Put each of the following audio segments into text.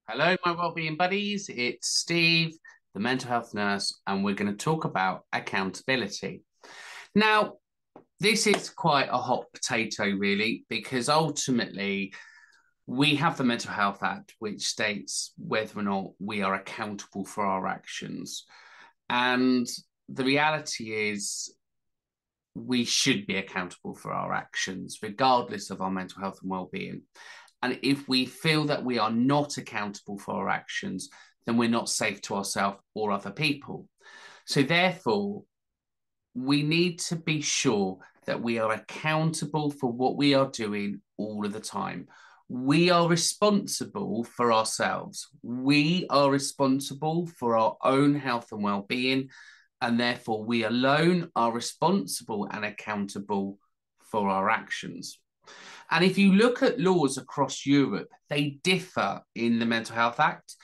Hello, my wellbeing buddies. It's Steve, the mental health nurse, and we're going to talk about accountability. Now, this is quite a hot potato, really, because ultimately we have the Mental Health Act, which states whether or not we are accountable for our actions. And the reality is, we should be accountable for our actions, regardless of our mental health and well-being. And if we feel that we are not accountable for our actions, then we're not safe to ourselves or other people. So therefore, we need to be sure that we are accountable for what we are doing all of the time. We are responsible for ourselves. We are responsible for our own health and well-being, and therefore we alone are responsible and accountable for our actions. And if you look at laws across Europe, they differ in the Mental Health Act.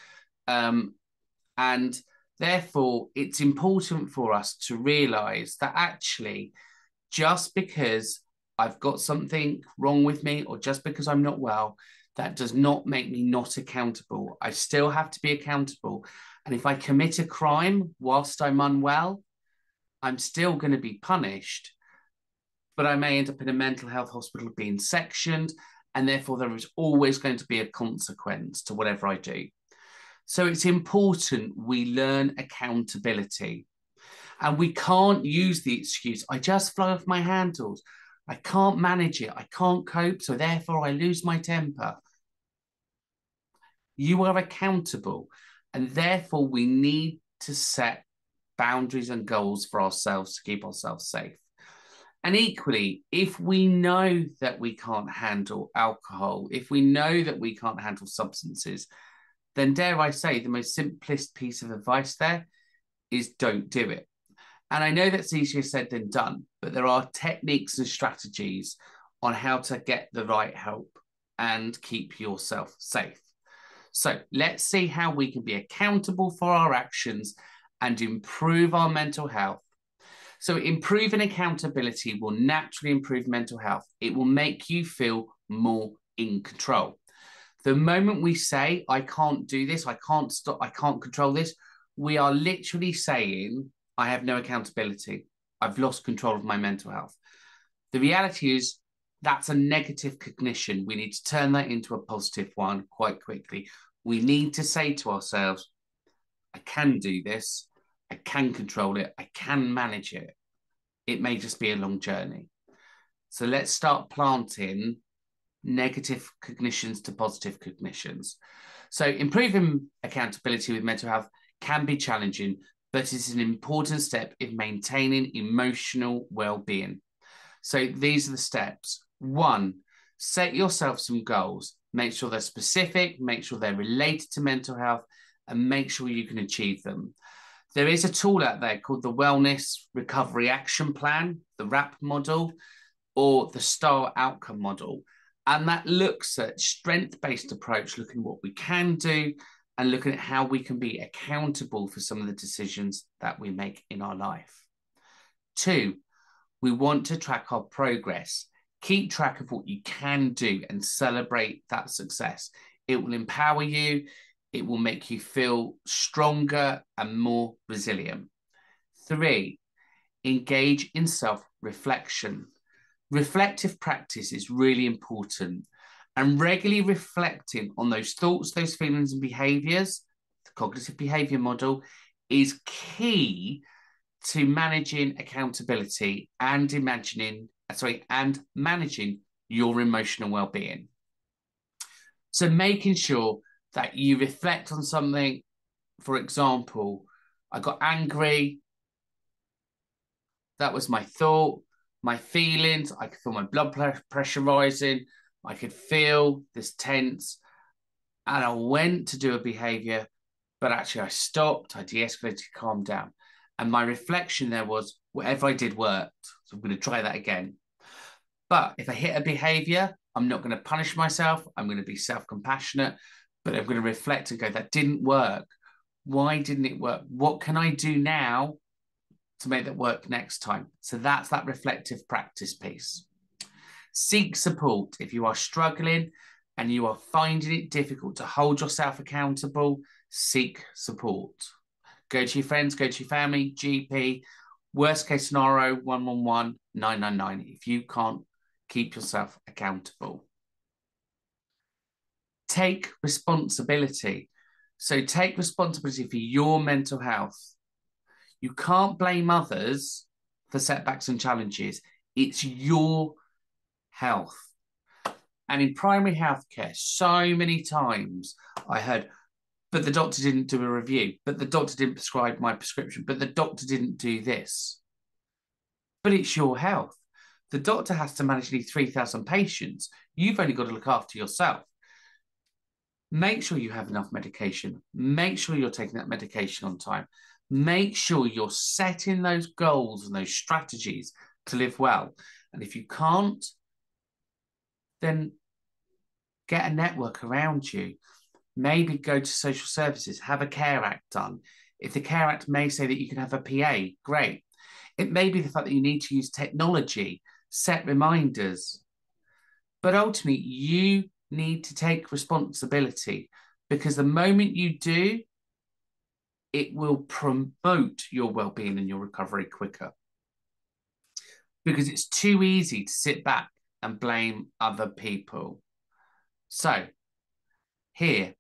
And therefore, it's important for us to realise that actually, just because I've got something wrong with me or just because I'm not well, that does not make me not accountable. I still have to be accountable. And if I commit a crime whilst I'm unwell, I'm still going to be punished, but I may end up in a mental health hospital being sectioned, and therefore there is always going to be a consequence to whatever I do. So it's important we learn accountability. And we can't use the excuse, I just fly off my handles. I can't manage it. I can't cope. So therefore I lose my temper. You are accountable. And therefore we need to set boundaries and goals for ourselves to keep ourselves safe. And equally, if we know that we can't handle alcohol, if we know that we can't handle substances, then dare I say, the most simplest piece of advice there is don't do it. And I know that's easier said than done, but there are techniques and strategies on how to get the right help and keep yourself safe. So let's see how we can be accountable for our actions and improve our mental health. So improving accountability will naturally improve mental health. It will make you feel more in control. The moment we say, I can't do this, I can't stop, I can't control this, we are literally saying, I have no accountability. I've lost control of my mental health. The reality is that's a negative cognition. We need to turn that into a positive one quite quickly. We need to say to ourselves, I can do this. I can control it. I can manage it. It may just be a long journey. So let's start planting negative cognitions to positive cognitions. So improving accountability with mental health can be challenging, but it's an important step in maintaining emotional well-being. So these are the steps. 1, set yourself some goals. Make sure they're specific, make sure they're related to mental health, and make sure you can achieve them. There is a tool out there called the Wellness Recovery Action Plan, the RAP model, or the STAR outcome model. And that looks at strength-based approach, looking at what we can do and looking at how we can be accountable for some of the decisions that we make in our life. 2, we want to track our progress. Keep track of what you can do and celebrate that success. It will empower you. It will make you feel stronger and more resilient. 3, engage in self-reflection. Reflective practice is really important, and regularly reflecting on those thoughts, those feelings and behaviors, the cognitive behavior model, is key to managing accountability and managing your emotional well-being. So making sure that you reflect on something. For example, I got angry. That was my thought, my feelings. I could feel my blood pressure rising. I could feel this tense. And I went to do a behavior, but actually I stopped, I de-escalated, calmed down. And my reflection there was, whatever I did worked. So I'm going to try that again. But if I hit a behavior, I'm not going to punish myself. I'm going to be self-compassionate, but I'm going to reflect and go, that didn't work. Why didn't it work? What can I do now to make that work next time? So that's that reflective practice piece. Seek support if you are struggling. and you are finding it difficult to hold yourself accountable, seek support. Go to your friends, go to your family, GP, worst case scenario, 111 999 if you can't keep yourself accountable. Take responsibility. So take responsibility for your mental health. You can't blame others for setbacks and challenges. It's your health. And in primary healthcare, so many times I heard, but the doctor didn't do a review, but the doctor didn't prescribe my prescription, but the doctor didn't do this. But it's your health. The doctor has to manage nearly 3,000 patients. You've only got to look after yourself. Make sure you have enough medication. Make sure you're taking that medication on time. Make sure you're setting those goals and those strategies to live well. And if you can't, then get a network around you. Maybe go to social services, have a Care Act done. If the Care Act may say that you can have a PA, great. It may be the fact that you need to use technology, set reminders. But ultimately, you need to take responsibility, because the moment you do, it will promote your well-being and your recovery quicker. Because it's too easy to sit back and blame other people. So here,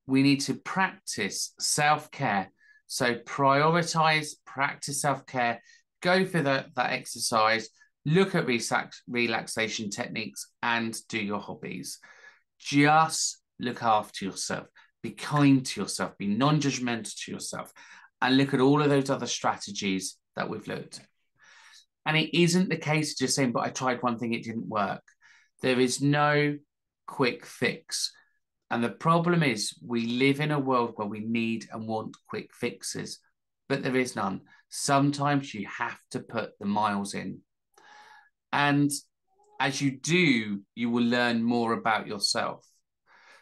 we need to practice self-care. So prioritize, practice self-care, go for that exercise, look at relaxation techniques, and do your hobbies. Just look after yourself. Be kind to yourself. Be non-judgmental to yourself. And look at all of those other strategies that we've looked at. And it isn't the case of just saying, but I tried one thing, it didn't work. There is no quick fix. And the problem is we live in a world where we need and want quick fixes, but there is none. Sometimes you have to put the miles in. And as you do, you will learn more about yourself.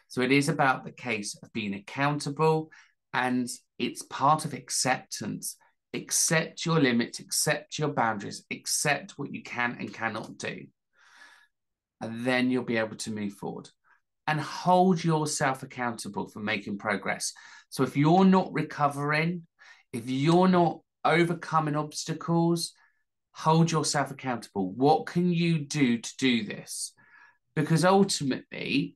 So it is about the case of being accountable, and it's part of acceptance. Accept your limits, accept your boundaries, accept what you can and cannot do. And then you'll be able to move forward. And hold yourself accountable for making progress. So if you're not recovering, if you're not overcoming obstacles, hold yourself accountable. What can you do to do this? Because ultimately,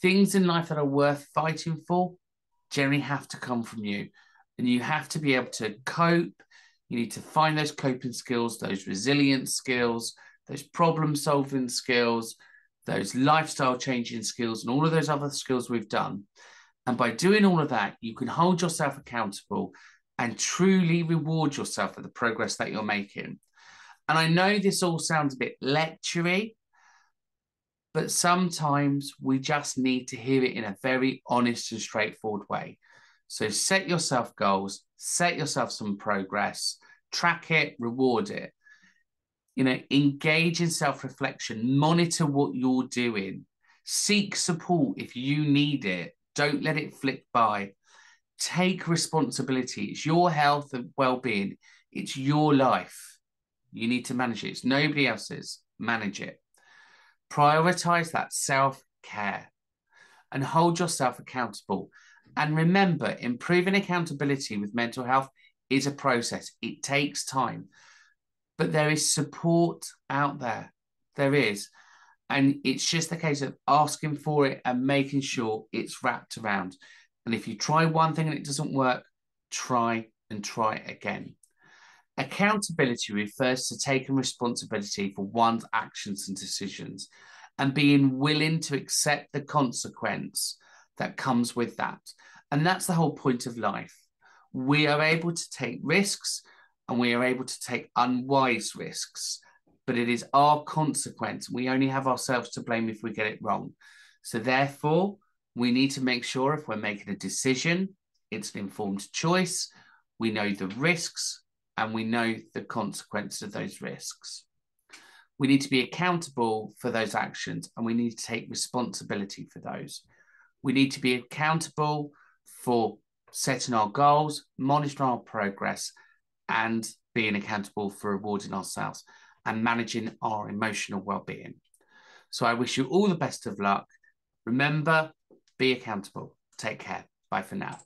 things in life that are worth fighting for generally have to come from you. And you have to be able to cope. You need to find those coping skills, those resilience skills, those problem-solving skills, those lifestyle changing skills, and all of those other skills we've done. And by doing all of that, you can hold yourself accountable and truly reward yourself for the progress that you're making. And I know this all sounds a bit lectury, but sometimes we just need to hear it in a very honest and straightforward way. So set yourself goals, set yourself some progress, track it, reward it. Engage in self-reflection, monitor what you're doing, seek support if you need it. Don't let it flick by. Take responsibility. It's your health and well-being. It's your life. You need to manage it. It's nobody else's. Manage it. Prioritize that self-care and hold yourself accountable. And remember, improving accountability with mental health is a process. It takes time. But there is support out there. There is. And it's just a case of asking for it and making sure it's wrapped around. And if you try one thing and it doesn't work, try and try again. Accountability refers to taking responsibility for one's actions and decisions and being willing to accept the consequence that comes with that. And that's the whole point of life. We are able to take risks, and we are able to take unwise risks, but it is our consequence. We only have ourselves to blame if we get it wrong. So therefore, we need to make sure if we're making a decision, it's an informed choice. We know the risks and we know the consequences of those risks. We need to be accountable for those actions, and we need to take responsibility for those. We need to be accountable for setting our goals, monitoring our progress, and being accountable for rewarding ourselves and managing our emotional well-being. So I wish you all the best of luck. Remember, be accountable. Take care. Bye for now.